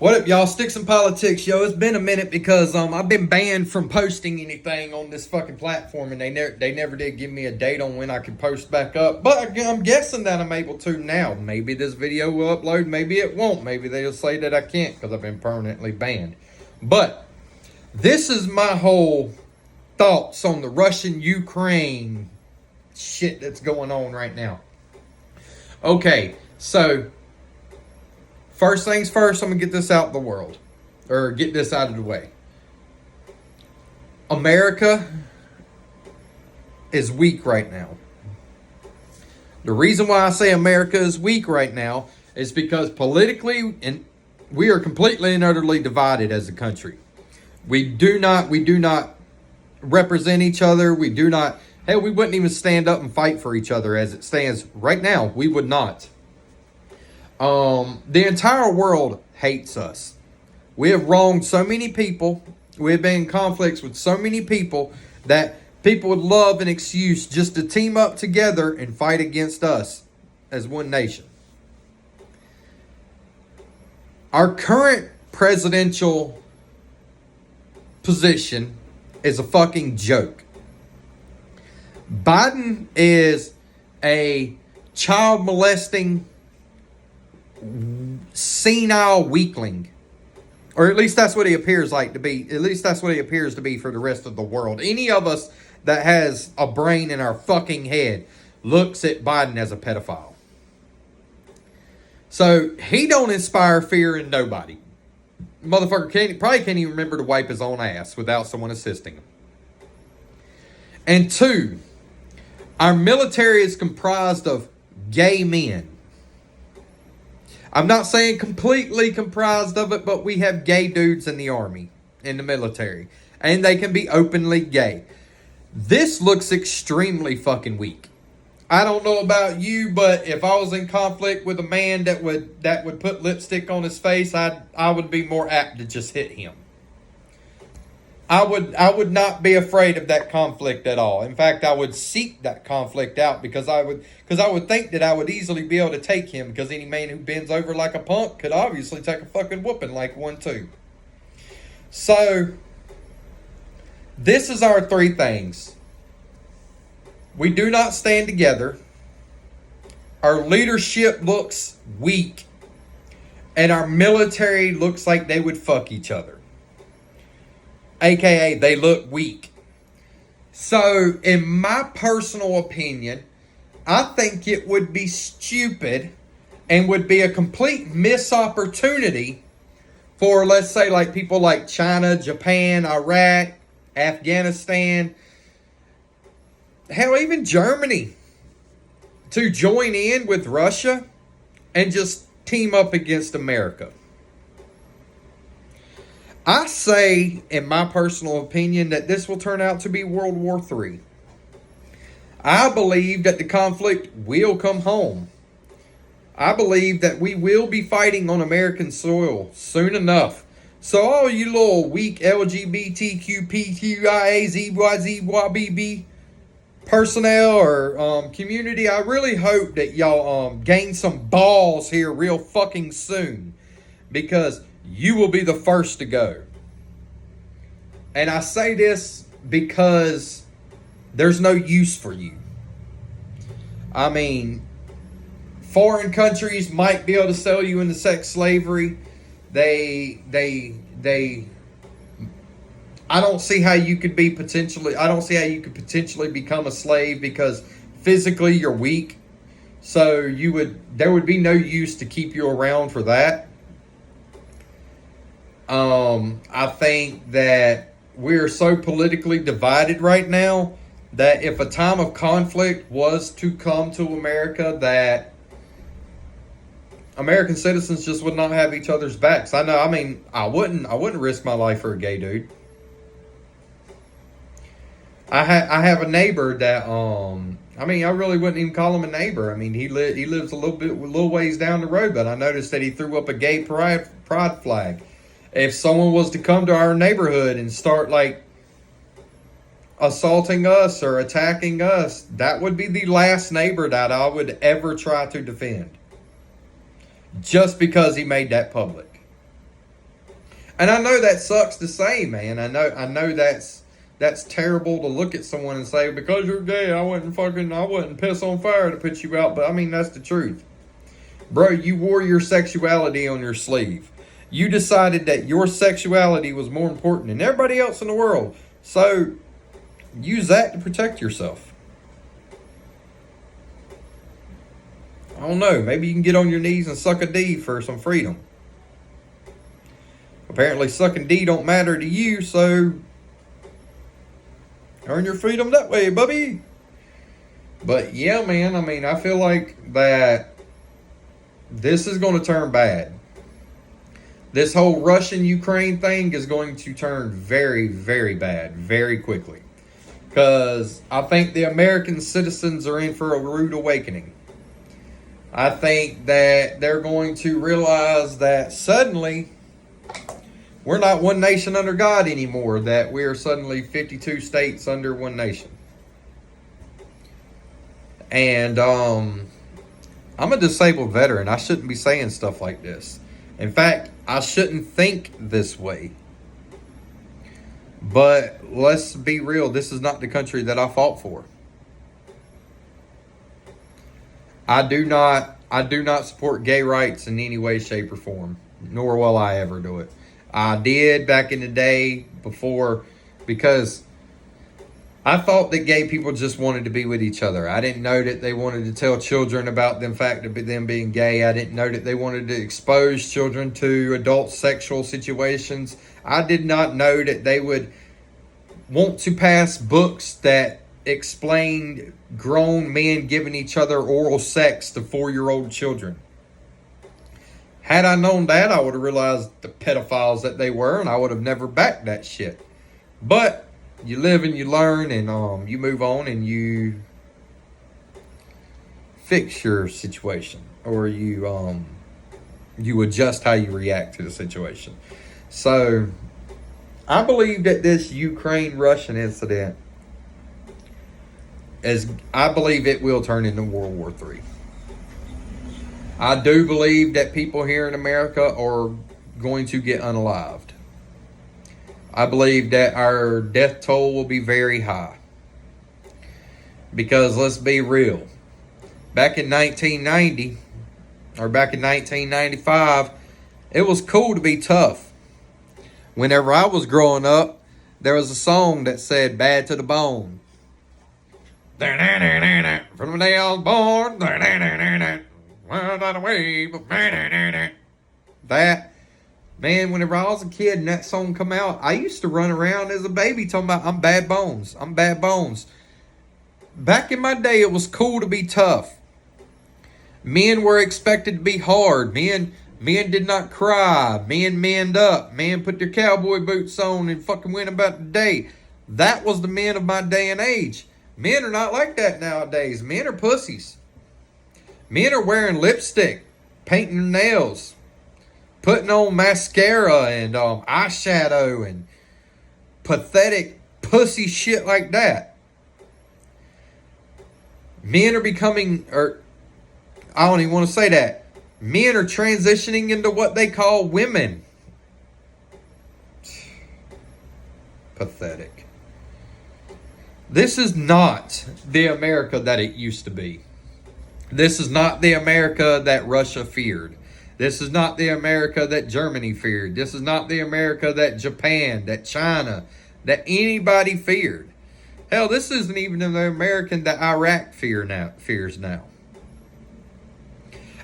What up, y'all? Sticks and Politics, yo. It's been a minute because I've been banned from posting anything on this fucking platform, and they never did give me a date on when I could post back up. But I'm guessing that I'm able to now. Maybe this video will upload, maybe it won't. Maybe they'll say that I can't because I've been permanently banned. But this is my whole thoughts on the Russian-Ukraine shit that's going on right now. Okay, so first things first, I'm going to get this out of the world. Or get this out of the way. America is weak right now. The reason why I say America is weak right now is because politically, and we are completely and utterly divided as a country. We do not represent each other. We do not, hell, we wouldn't even stand up and fight for each other as it stands right now. We would not. The entire world hates us. We have wronged so many people. We have been in conflicts with so many people that people would love an excuse just to team up together and fight against us as one nation. Our current presidential position is a fucking joke. Biden is a child molesting senile weakling, or at least that's what he appears like to be. At least that's what he appears to be for the rest of the world. Any of us that has a brain in our fucking head looks at Biden as a pedophile. So he don't inspire fear in nobody. Motherfucker probably can't even remember to wipe his own ass without someone assisting him. And two, our military is comprised of gay men. I'm not saying completely comprised of it, but we have gay dudes in the army, in the military. And they can be openly gay. This looks extremely fucking weak. I don't know about you, but if I was in conflict with a man that would put lipstick on his face, I would be more apt to just hit him. I would not be afraid of that conflict at all. In fact, I would seek that conflict out because I would think that I would easily be able to take him, because any man who bends over like a punk could obviously take a fucking whooping like one too. So, this is our three things. We do not stand together. Our leadership looks weak. And our military looks like they would fuck each other. AKA, they look weak. So, in my personal opinion, I think it would be stupid and would be a complete missed opportunity for, let's say, like people like China, Japan, Iraq, Afghanistan, hell, even Germany, to join in with Russia and just team up against America. I say, in my personal opinion, that this will turn out to be World War III. I believe that the conflict will come home. I believe that we will be fighting on American soil soon enough. So all you little weak LGBTQPQIAZYZYBB personnel or community, I really hope that y'all gain some balls here real fucking soon, because you will be the first to go. And I say this because there's no use for you. I mean, foreign countries might be able to sell you into sex slavery. I don't see how you could potentially become a slave, because physically you're weak. So there would be no use to keep you around for that. I think that we're so politically divided right now that if a time of conflict was to come to America, that American citizens just would not have each other's backs. I wouldn't risk my life for a gay dude. I have a neighbor that I really wouldn't even call him a neighbor. I mean, he lives a little ways down the road, but I noticed that he threw up a gay pride flag. If someone was to come to our neighborhood and start like assaulting us or attacking us, that would be the last neighbor that I would ever try to defend. Just because he made that public. And I know that sucks to say, man. I know that's terrible to look at someone and say, because you're gay, I wouldn't piss on fire to put you out. But I mean, that's the truth. Bro, you wore your sexuality on your sleeve. You decided that your sexuality was more important than everybody else in the world. So use that to protect yourself. I don't know. Maybe you can get on your knees and suck a D for some freedom. Apparently sucking D don't matter to you, so earn your freedom that way, bubby. But yeah, man, I mean, I feel like that this is going to turn bad. This whole Russian-Ukraine thing is going to turn very, very bad very quickly. Because I think the American citizens are in for a rude awakening. I think that they're going to realize that suddenly we're not one nation under God anymore, that we are suddenly 52 states under one nation. And I'm a disabled veteran. I shouldn't be saying stuff like this. In fact, I shouldn't think this way. But let's be real, this is not the country that I fought for. I do not support gay rights in any way, shape, or form, nor will I ever do it. I did back in the day before, because I thought that gay people just wanted to be with each other. I didn't know that they wanted to tell children about the fact of them being gay. I didn't know that they wanted to expose children to adult sexual situations. I did not know that they would want to pass books that explained grown men giving each other oral sex to 4-year-old children. Had I known that, I would have realized the pedophiles that they were, and I would have never backed that shit. But you live and you learn, and you move on, and you fix your situation, or you adjust how you react to the situation. So I believe that this Ukraine-Russian incident I believe it will turn into World War III. I do believe that people here in America are going to get unalived. I believe that our death toll will be very high. Because let's be real. Back in 1990, or back in 1995, it was cool to be tough. Whenever I was growing up, there was a song that said, "Bad to the bone." From the day I was born, that, man, whenever I was a kid and that song come out, I used to run around as a baby talking about, I'm bad bones. I'm bad bones. Back in my day, it was cool to be tough. Men were expected to be hard. Men did not cry. Men manned up. Men put their cowboy boots on and fucking went about the day. That was the men of my day and age. Men are not like that nowadays. Men are pussies. Men are wearing lipstick, painting their nails, putting on mascara and eyeshadow and pathetic pussy shit like that. Men are becoming, or I don't even want to say that. Men are transitioning into what they call women. Pathetic. This is not the America that it used to be. This is not the America that Russia feared. This is not the America that Germany feared. This is not the America that Japan, that China, that anybody feared. Hell, this isn't even the American that Iraq fears now.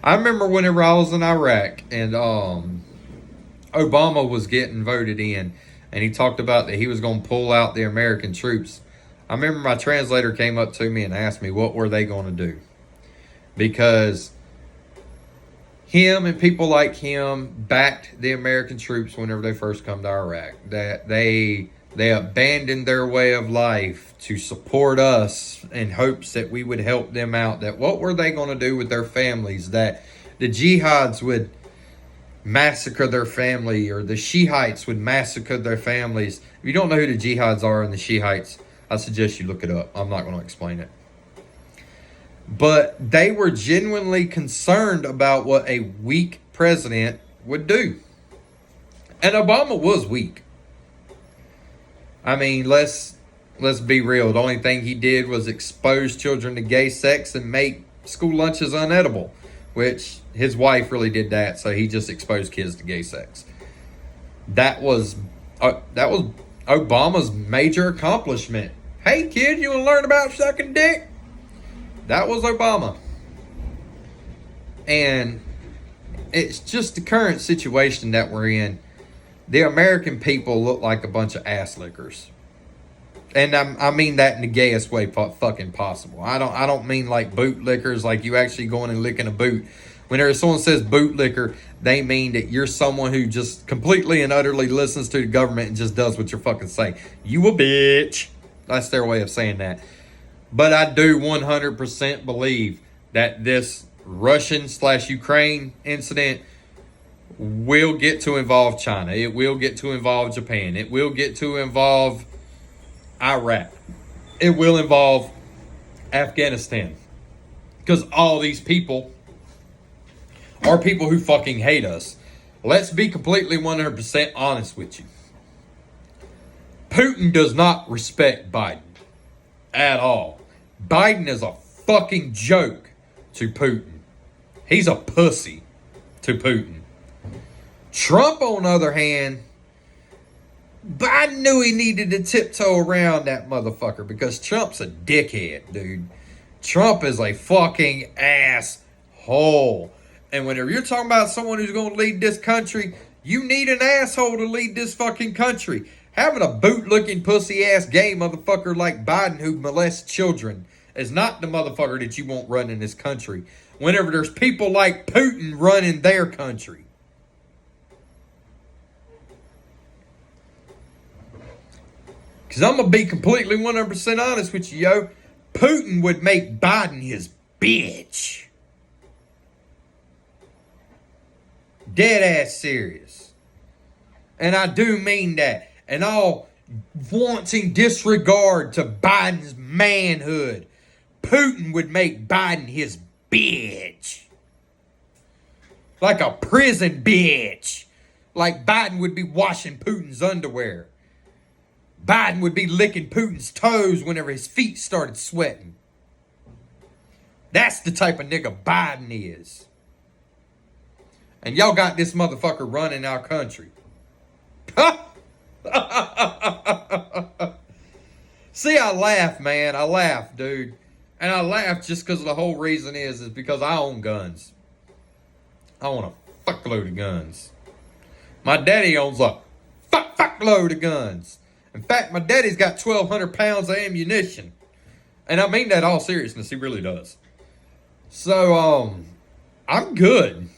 I remember whenever I was in Iraq and Obama was getting voted in, and he talked about that he was going to pull out the American troops. I remember my translator came up to me and asked me what were they going to do. Because him and people like him backed the American troops whenever they first come to Iraq. That they abandoned their way of life to support us in hopes that we would help them out. That what were they going to do with their families? That the jihads would massacre their family, or the Shiites would massacre their families. If you don't know who the jihads are and the Shiites, I suggest you look it up. I'm not going to explain it. But they were genuinely concerned about what a weak president would do. And Obama was weak. I mean, let's be real. The only thing he did was expose children to gay sex and make school lunches unedible, which his wife really did that. So he just exposed kids to gay sex. That was Obama's major accomplishment. Hey, kid, you want to learn about sucking dick? That was Obama. And it's just the current situation that we're in. The American people look like a bunch of ass lickers. And I mean that in the gayest way fucking possible. I don't mean like boot lickers, like you actually going and licking a boot. Whenever someone says boot licker, they mean that you're someone who just completely and utterly listens to the government and just does what you're fucking saying. You a bitch. That's their way of saying that. But I do 100% believe that this Russian/Ukraine incident will get to involve China. It will get to involve Japan. It will get to involve Iraq. It will involve Afghanistan. Because all these people are people who fucking hate us. Let's be completely 100% honest with you. Putin does not respect Biden at all. Biden is a fucking joke to Putin. He's a pussy to Putin. Trump, on the other hand, Biden knew he needed to tiptoe around that motherfucker because Trump's a dickhead, dude. Trump is a fucking asshole. And whenever you're talking about someone who's going to lead this country, you need an asshole to lead this fucking country. Having a boot-looking, pussy-ass gay motherfucker like Biden who molests children is not the motherfucker that you want running this country. Whenever there's people like Putin running their country. Because I'm going to be completely 100% honest with you, yo. Putin would make Biden his bitch. Dead ass serious. And I do mean that. And all wanting disregard to Biden's manhood. Putin would make Biden his bitch. Like a prison bitch. Like Biden would be washing Putin's underwear. Biden would be licking Putin's toes whenever his feet started sweating. That's the type of nigga Biden is. And y'all got this motherfucker running our country. See, I laugh, man. I laugh, dude. And I laugh just because the whole reason is because I own guns. I own a fuckload of guns. My daddy owns a fuckload of guns. In fact, my daddy's got 1,200 pounds of ammunition. And I mean that all seriousness. He really does. So, I'm good.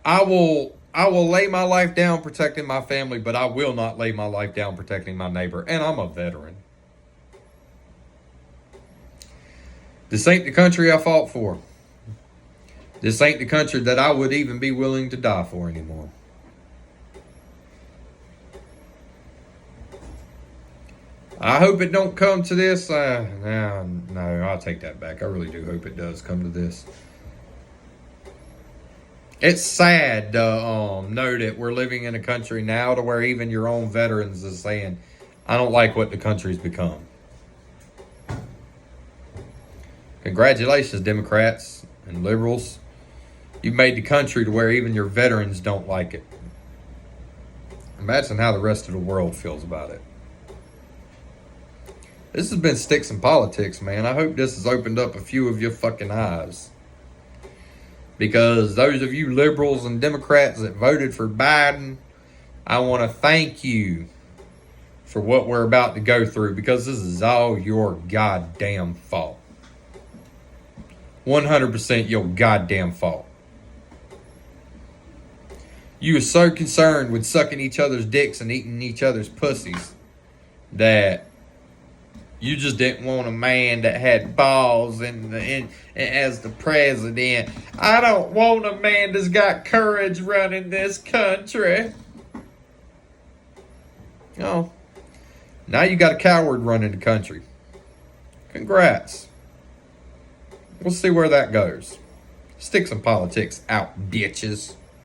I will lay my life down protecting my family, but I will not lay my life down protecting my neighbor. And I'm a veteran. This ain't the country I fought for. This ain't the country that I would even be willing to die for anymore. I hope it don't come to this. No, I'll take that back. I really do hope it does come to this. It's sad to know that we're living in a country now to where even your own veterans is saying, I don't like what the country's become. Congratulations, Democrats and liberals. You made the country to where even your veterans don't like it. Imagine how the rest of the world feels about it. This has been Sticks and Politics, man. I hope this has opened up a few of your fucking eyes. Because those of you liberals and Democrats that voted for Biden, I want to thank you for what we're about to go through. Because this is all your goddamn fault. 100% your goddamn fault. You were so concerned with sucking each other's dicks and eating each other's pussies that you just didn't want a man that had balls as the president. I don't want a man that's got courage running this country. Oh, now you got a coward running the country. Congrats. We'll see where that goes. Sticks and Politics out, bitches.